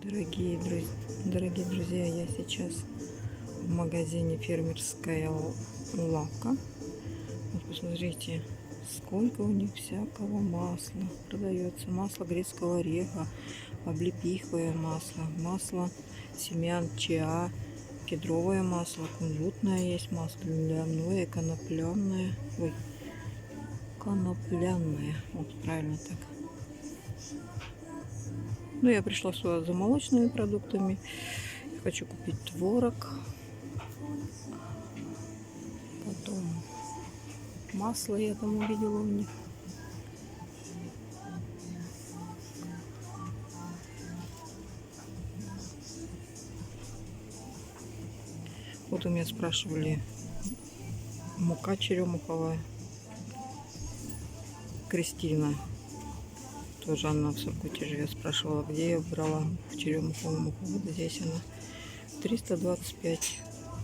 Дорогие друзья, я сейчас в магазине «Фермерская лавка». Вот посмотрите, сколько у них всякого масла продается. Масло грецкого ореха, облепиховое масло, масло семян чиа, кедровое масло, кунжутное есть масло, льняное, конопляное. Ой, конопляное. Вот правильно так. Ну, я пришла сюда за молочными продуктами. Хочу купить творог. Потом масло я там увидела у них. Вот у меня спрашивали, мука черемуховая. Кристина. Тоже она в Сургуте живет. Спрашивала, где я брала черемуховую муку. Вот здесь она. 325.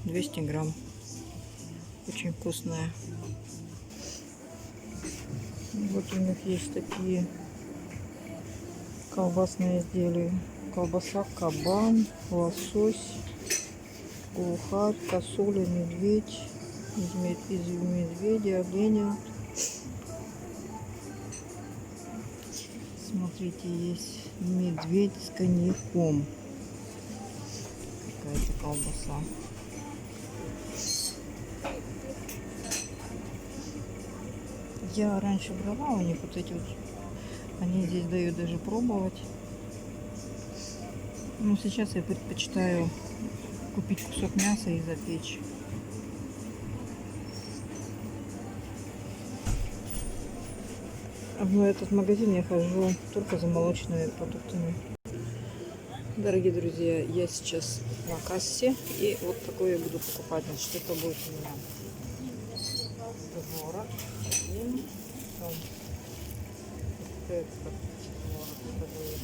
200 грамм. Очень вкусная. Вот у них есть такие колбасные изделия. Колбаса, кабан, лосось, глухарь, косуля, медведь, из медведя, оленя. Смотрите, есть медведь с коньяком. Какая-то колбаса. Я раньше брала у них вот эти вот. Они здесь дают даже пробовать. Но сейчас я предпочитаю купить кусок мяса и запечь. В этот магазин я хожу только за молочными продуктами. Дорогие друзья, я сейчас на кассе, и вот такое я буду покупать. Значит, это будет у меня творог один, этот творог, это будет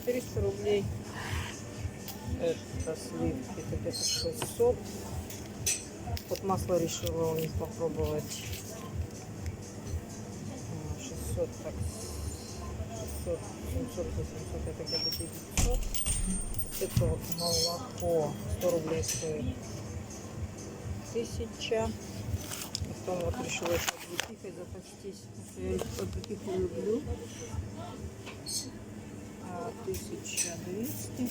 400 рублей, это сливки, это где-то 600. Вот масло решила у них попробовать. 600, так, 600, 700, 800, это где-то 900. Это вот молоко 100 рублей стоит 1000. Потом вот решила еще облепихой запастись. Я облепиху люблю. 1200.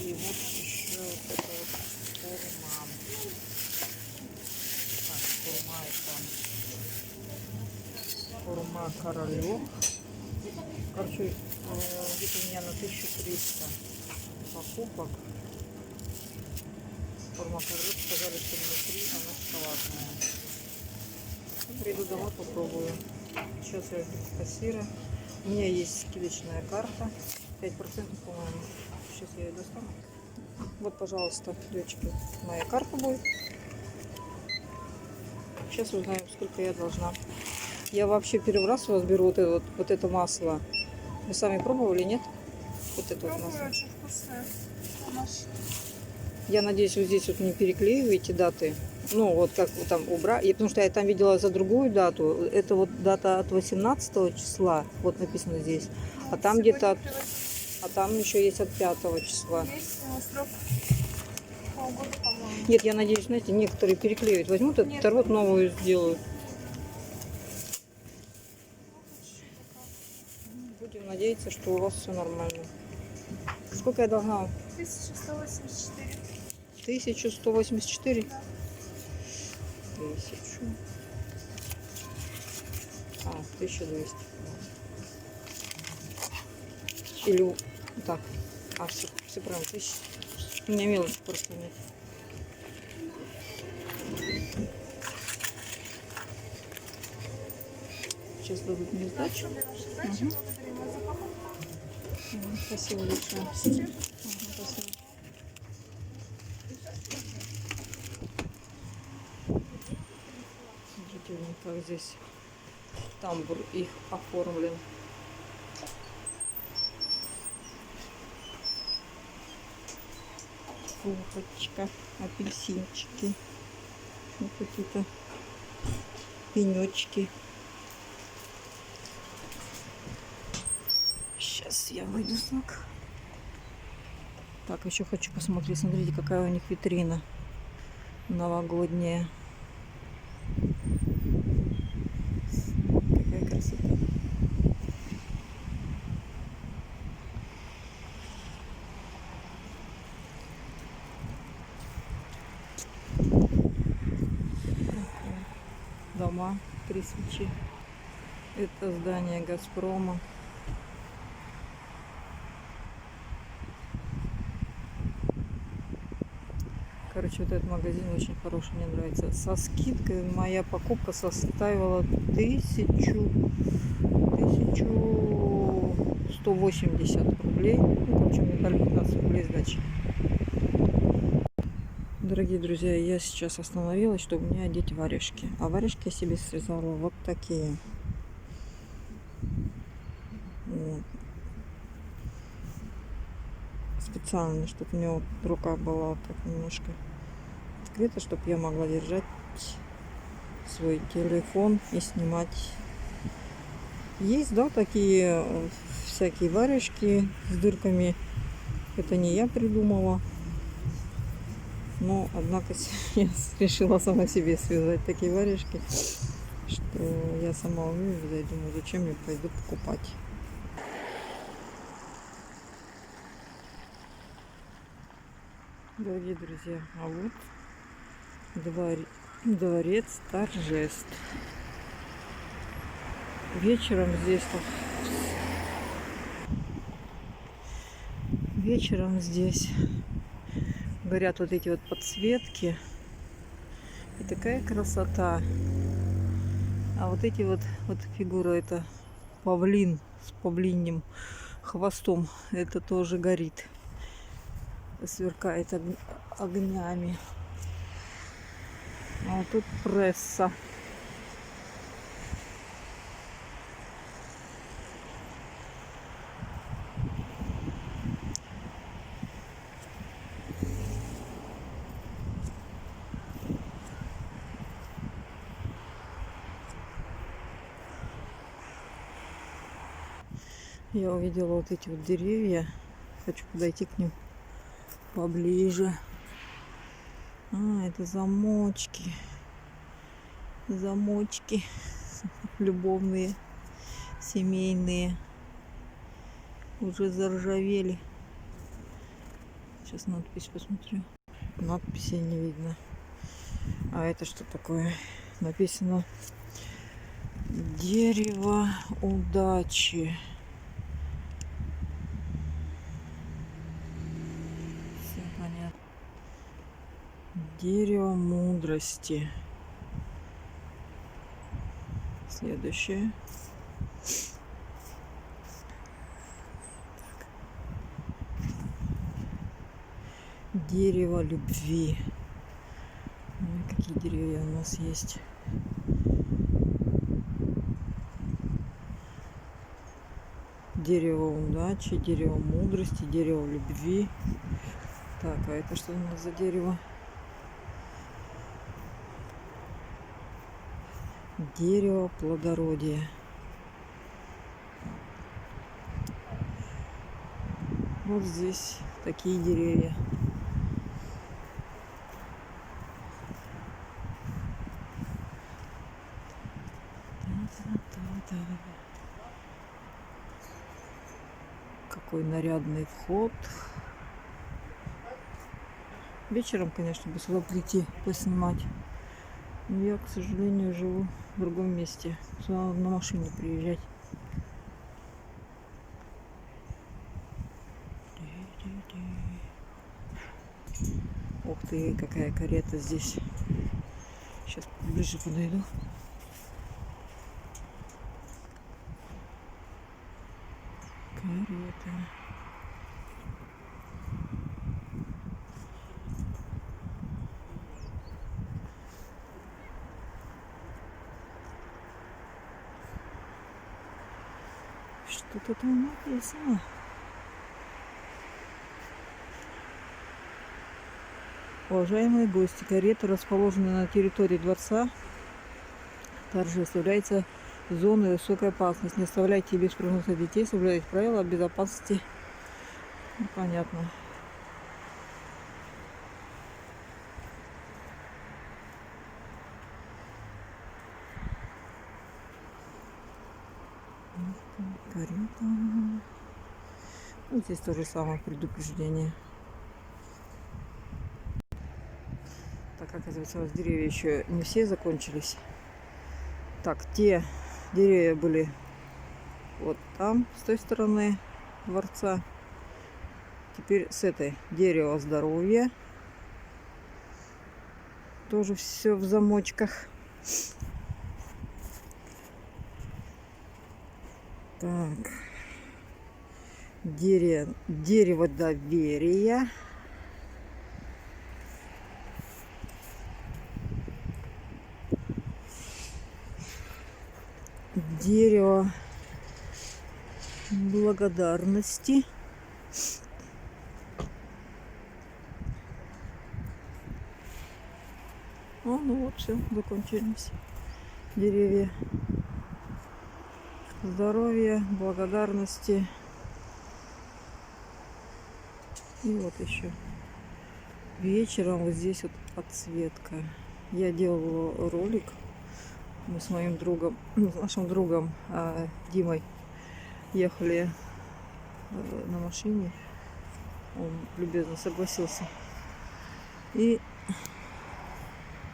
И вот еще вот это вот хурма. Так, хурма это хурма королек. Короче, где-то у меня на 1300 покупок. Хурма королек, сказали, что внутри она шоколадная. Приду домой, попробую. Сейчас я жду кассира. У меня есть скидочная карта. 5%, по-моему. Сейчас я ее достану. Вот, пожалуйста, девочки, моя карта будет. Сейчас узнаем, сколько я должна. Я вообще первый раз у вас беру вот это масло. Вы сами пробовали, нет? Вот это вот масло. Очень вкусное. Я надеюсь, вы здесь вот не переклеиваете даты. Ну, вот как вы там убрали. Потому что я там видела за другую дату. Это вот дата от 18 числа. Вот написано здесь. А там где-то... А там еще есть от 5 числа. Есть срок полгода, по-моему. Нет, я надеюсь, знаете, некоторые переклеивают. Возьмут этот вторую, новую сделают. Будем надеяться, что у вас все нормально. Сколько я должна? 1184. 1184? Да. 1000. 1200. Или так. Все правильно. 1000. У меня мелочи просто нет. Сейчас дадут мне сдачу. Угу. Спасибо большое. Спасибо. Смотрите, как здесь тамбур их оформлен. Фрукточка, апельсинчики, вот какие-то пенечки. Сейчас я выйду знак. Так, еще хочу посмотреть. Смотрите, какая у них витрина новогодняя. Какая красота. Дома, 3 свечи. Это здание Газпрома. Короче, вот этот магазин очень хороший, мне нравится. Со скидкой моя покупка составила 1180 рублей. Ну, короче, мне дали 15 рублей сдачи. Дорогие друзья, я сейчас остановилась, чтобы мне одеть варежки. А варежки я себе связала вот такие. Вот. Специально, чтобы у меня вот рука была так немножко открыта, чтобы я могла держать свой телефон и снимать. Есть, да, такие всякие варежки с дырками. Это не я придумала. Но, однако, я решила сама себе связать такие варежки, что я сама умею вязать. Думаю, зачем я пойду покупать. Дорогие друзья, а вот дворец торжеств. Вечером здесь горят вот эти вот подсветки. И такая красота. А вот эти вот фигура, это павлин с павлиньим хвостом. Это тоже горит. Сверкает огнями. А вот тут пресса. Я увидела вот эти вот деревья. Хочу подойти к ним поближе. А, это замочки. Замочки любовные, семейные. Уже заржавели. Сейчас надпись посмотрю. Надписи не видно. А это что такое? Написано: дерево удачи. Все понятно. Дерево мудрости. Следующее. Дерево любви. Ой, какие деревья у нас есть. Дерево удачи, дерево мудрости, дерево любви. Так, а это что у нас за дерево? Дерево плодородия. Вот здесь такие деревья. Какой нарядный вход. Вечером, конечно, бы сюда прийти, поснимать. Но я, к сожалению, живу в другом месте. Сюда надо на машине приезжать. Ух ты, какая карета здесь. Сейчас ближе подойду. Карета. Что-то там написано. Уважаемые гости, карета, расположенная на территории дворца торжеств, является зоной высокой опасности. Не оставляйте без присмотра детей, соблюдайте правила безопасности. Ну, понятно. Горит он. Ну, здесь то же самое предупреждение. Так, оказывается, у нас деревья еще не все закончились. Так, те деревья были вот там, с той стороны дворца. Теперь с этой дерево здоровья. Тоже все в замочках. Так. Дерево доверия. Дерево благодарности. Ну вот, все, закончились деревья. Здоровья, благодарности. И вот еще вечером вот здесь вот подсветка. Я делала ролик. Мы с моим другом, с нашим другом Димой ехали на машине. Он любезно согласился. И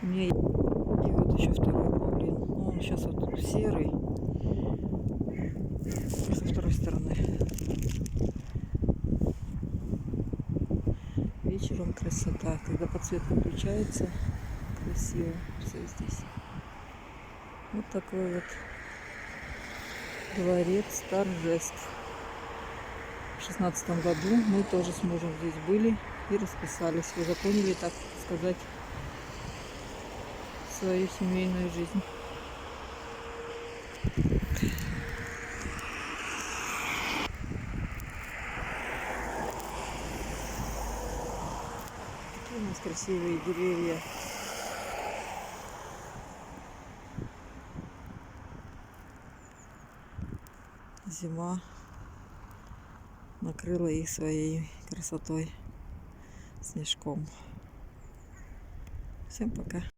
мне... И вот еще второй павлин. Ну, он сейчас вот серый. Со второй стороны. Вечером красота. Когда подсветка включается, красиво все здесь. Вот такой вот дворец торжеств. В 16 году мы тоже с мужем здесь были и расписались. Узаконили, так сказать, свою семейную жизнь. Какие у нас красивые деревья. Зима накрыла их своей красотой, снежком. Всем пока.